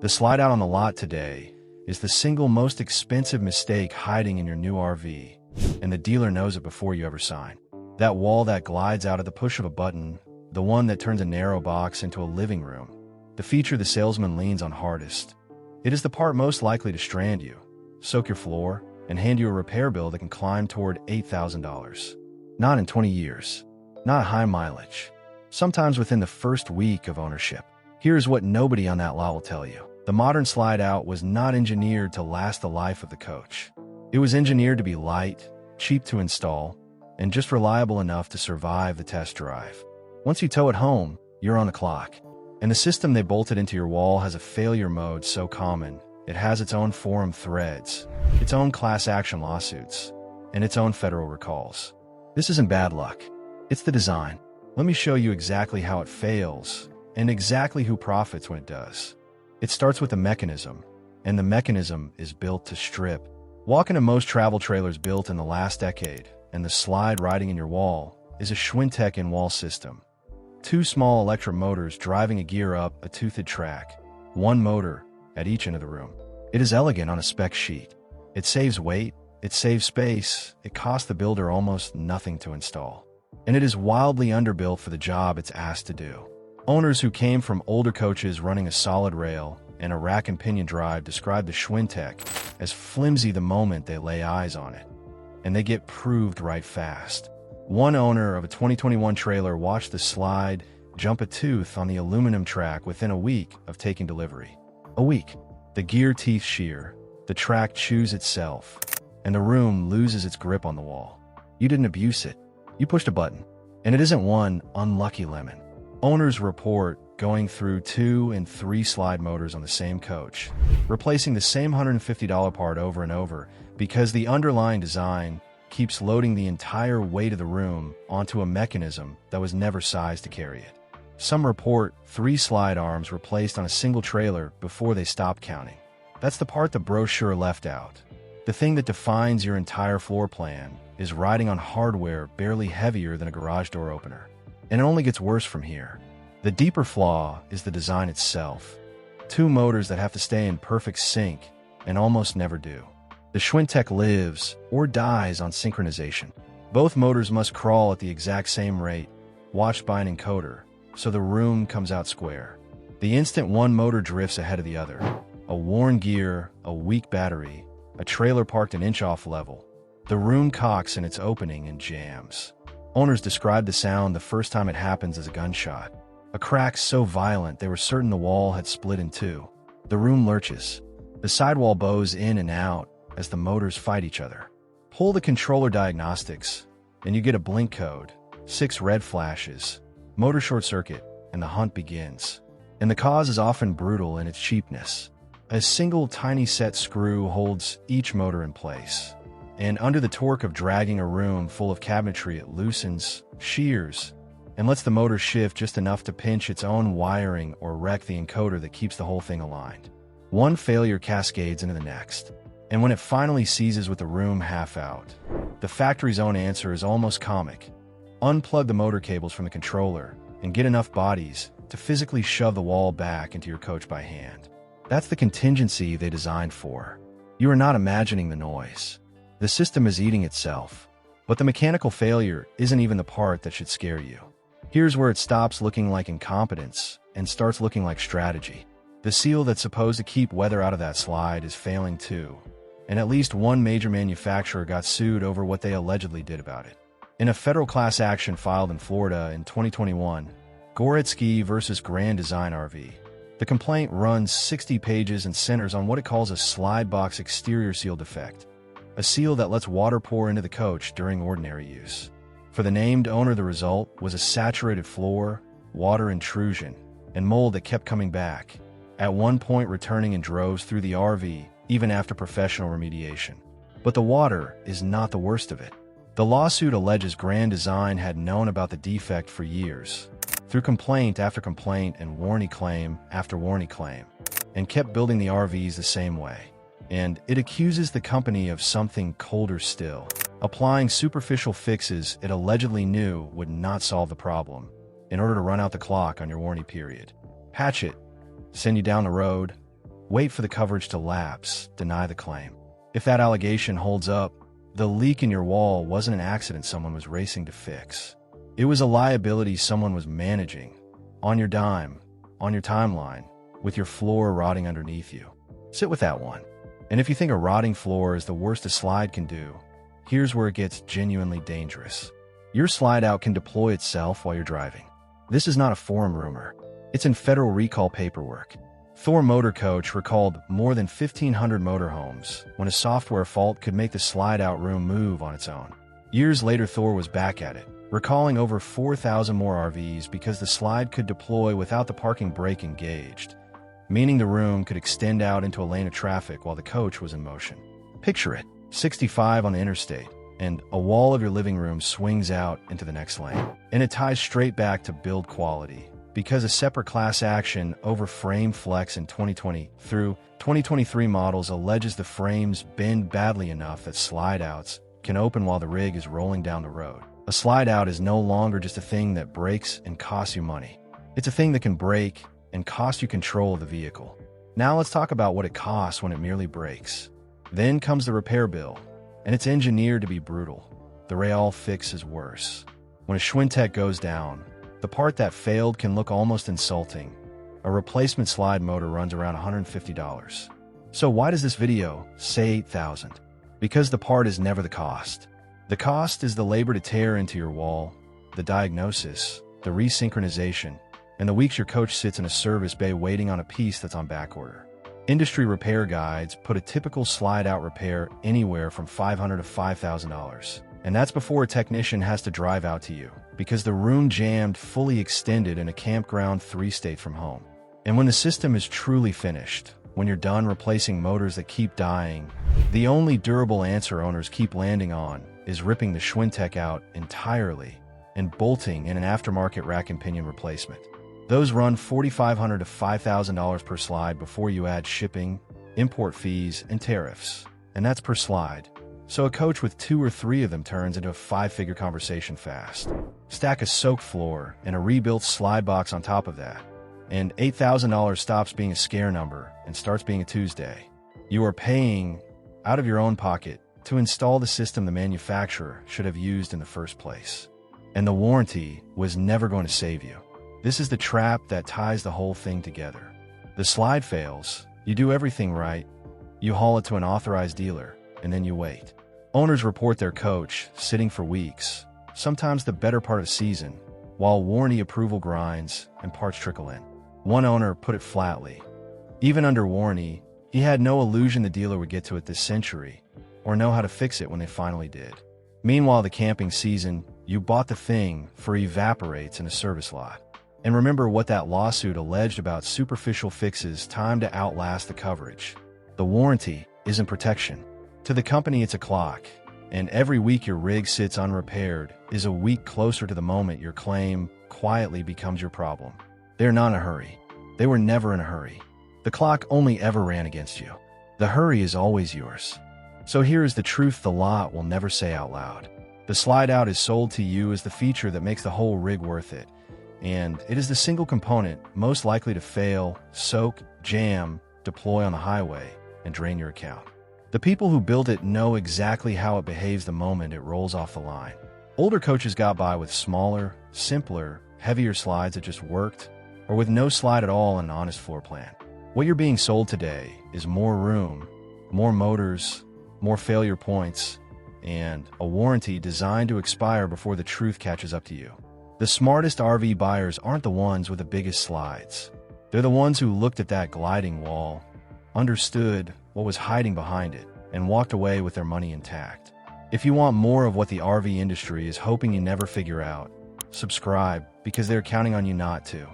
The slide out on the lot today is the single most expensive mistake hiding in your new RV, and the dealer knows it before you ever sign. That wall that glides out at the push of a button, the one that turns a narrow box into a living room, the feature the salesman leans on hardest. It is the part most likely to strand you, soak your floor, and hand you a repair bill that can climb toward $8,000. Not in 20 years. Not high mileage. Sometimes within the first week of ownership. Here's what nobody on that lot will tell you. The modern slide out was not engineered to last the life of the coach. It was engineered to be light, cheap to install, and just reliable enough to survive the test drive. Once you tow it home, you're on the clock. And the system they bolted into your wall has a failure mode so common, it has its own forum threads, its own class action lawsuits, and its own federal recalls. This isn't bad luck. It's the design. Let me show you exactly how it fails, and exactly who profits when it does. It starts with a mechanism, and the mechanism is built to strip. Walk into most travel trailers built in the last decade, and the slide riding in your wall is a Schwintek in-wall system. Two small electric motors driving a gear up a toothed track, one motor at each end of the room. It is elegant on a spec sheet. It saves weight, it saves space, it costs the builder almost nothing to install. And it is wildly underbuilt for the job it's asked to do. Owners who came from older coaches running a solid rail and a rack and pinion drive describe the Schwintek as flimsy the moment they lay eyes on it. And they get proved right fast. One owner of a 2021 trailer watched the slide jump a tooth on the aluminum track within a week of taking delivery. A week. The gear teeth shear, the track chews itself, and the room loses its grip on the wall. You didn't abuse it. You pushed a button. And it isn't one unlucky lemon. Owners report going through 2 and 3 slide motors on the same coach, replacing the same $150 part over and over because the underlying design keeps loading the entire weight of the room onto a mechanism that was never sized to carry it. Some report 3 slide arms replaced on a single trailer before they stopped counting. That's the part the brochure left out. The thing that defines your entire floor plan is riding on hardware barely heavier than a garage door opener. And it only gets worse from here. The deeper flaw is the design itself. 2 motors that have to stay in perfect sync and almost never do. The Schwintek lives or dies on synchronization. Both motors must crawl at the exact same rate, watched by an encoder, so the room comes out square. The instant one motor drifts ahead of the other, a worn gear, a weak battery, a trailer parked an inch off level, the room cocks in its opening and jams. Owners described the sound the first time it happens as a gunshot. A crack so violent they were certain the wall had split in 2. The room lurches. The sidewall bows in and out as the motors fight each other. Pull the controller diagnostics, and you get a blink code, 6 red flashes, motor short circuit, and the hunt begins. And the cause is often brutal in its cheapness. A single tiny set screw holds each motor in place. And under the torque of dragging a room full of cabinetry, it loosens, shears, and lets the motor shift just enough to pinch its own wiring or wreck the encoder that keeps the whole thing aligned. One failure cascades into the next, and when it finally seizes with the room half out, the factory's own answer is almost comic. Unplug the motor cables from the controller and get enough bodies to physically shove the wall back into your coach by hand. That's the contingency they designed for. You are not imagining the noise. The system is eating itself, but the mechanical failure isn't even the part that should scare you. Here's where it stops looking like incompetence and starts looking like strategy. The seal that's supposed to keep weather out of that slide is failing too, and at least one major manufacturer got sued over what they allegedly did about it. In a federal class action filed in Florida in 2021, Goretsky versus Grand Design RV, the complaint runs 60 pages and centers on what it calls a slide box exterior seal defect. A seal that lets water pour into the coach during ordinary use. For the named owner, the result was a saturated floor, water intrusion, and mold that kept coming back, at one point returning in droves through the RV even after professional remediation. But the water is not the worst of it. The lawsuit alleges Grand Design had known about the defect for years, through complaint after complaint and warranty claim after warranty claim, and kept building the RVs the same way. And it accuses the company of something colder still, applying superficial fixes it allegedly knew would not solve the problem, in order to run out the clock on your warranty period. Patch it, send you down the road, wait for the coverage to lapse, deny the claim. If that allegation holds up, the leak in your wall wasn't an accident someone was racing to fix. It was a liability someone was managing, on your dime, on your timeline, with your floor rotting underneath you. Sit with that one. And if you think a rotting floor is the worst a slide can do, here's where it gets genuinely dangerous. Your slide out can deploy itself while you're driving. This is not a forum rumor. It's in federal recall paperwork. Thor Motor Coach recalled more than 1,500 motorhomes when a software fault could make the slide-out room move on its own. Years later, Thor was back at it, recalling over 4,000 more RVs because the slide could deploy without the parking brake engaged, meaning the room could extend out into a lane of traffic while the coach was in motion. Picture it, 65 on the interstate, and a wall of your living room swings out into the next lane. And it ties straight back to build quality, because a separate class action over frame flex in 2020 through 2023 models alleges the frames bend badly enough that slide-outs can open while the rig is rolling down the road. A slide-out is no longer just a thing that breaks and costs you money. It's a thing that can break and cost you control of the vehicle. Now let's talk about what it costs when it merely breaks. Then comes the repair bill, and it's engineered to be brutal. The Real fix is worse. When a Schwintek goes down, the part that failed can look almost insulting. A replacement slide motor runs around $150. So why does this video say $8,000? Because the part is never the cost. The cost is the labor to tear into your wall, the diagnosis, the resynchronization, and the weeks your coach sits in a service bay waiting on a piece that's on back order. Industry repair guides put a typical slide-out repair anywhere from $500 to $5,000. And that's before a technician has to drive out to you, because the room jammed fully extended in a campground 3-state from home. And when the system is truly finished, when you're done replacing motors that keep dying, the only durable answer owners keep landing on is ripping the Schwintek out entirely and bolting in an aftermarket rack and pinion replacement. Those run $4,500 to $5,000 per slide before you add shipping, import fees, and tariffs. And that's per slide. So a coach with 2 or 3 of them turns into a 5-figure conversation fast. Stack a soaked floor and a rebuilt slide box on top of that, and $8,000 stops being a scare number and starts being a Tuesday. You are paying, out of your own pocket, to install the system the manufacturer should have used in the first place. And the warranty was never going to save you. This is the trap that ties the whole thing together. The slide fails, you do everything right, you haul it to an authorized dealer, and then you wait. Owners report their coach sitting for weeks, sometimes the better part of a season, while warranty approval grinds and parts trickle in. One owner put it flatly. Even under warranty, he had no illusion the dealer would get to it this century, or know how to fix it when they finally did. Meanwhile, the camping season, you bought the thing for evaporates in a service lot. And remember what that lawsuit alleged about superficial fixes timed to outlast the coverage. The warranty isn't protection. To the company, it's a clock, and every week your rig sits unrepaired is a week closer to the moment your claim quietly becomes your problem. They're not in a hurry. They were never in a hurry. The clock only ever ran against you. The hurry is always yours. So here is the truth the lot will never say out loud. The slide out is sold to you as the feature that makes the whole rig worth it, and it is the single component most likely to fail, soak, jam, deploy on the highway, and drain your account. The people who build it know exactly how it behaves the moment it rolls off the line. Older coaches got by with smaller, simpler, heavier slides that just worked, or with no slide at all and an honest floor plan. What you're being sold today is more room, more motors, more failure points, and a warranty designed to expire before the truth catches up to you. The smartest RV buyers aren't the ones with the biggest slides. They're the ones who looked at that gliding wall, understood what was hiding behind it, and walked away with their money intact. If you want more of what the RV industry is hoping you never figure out, subscribe, because they're counting on you not to.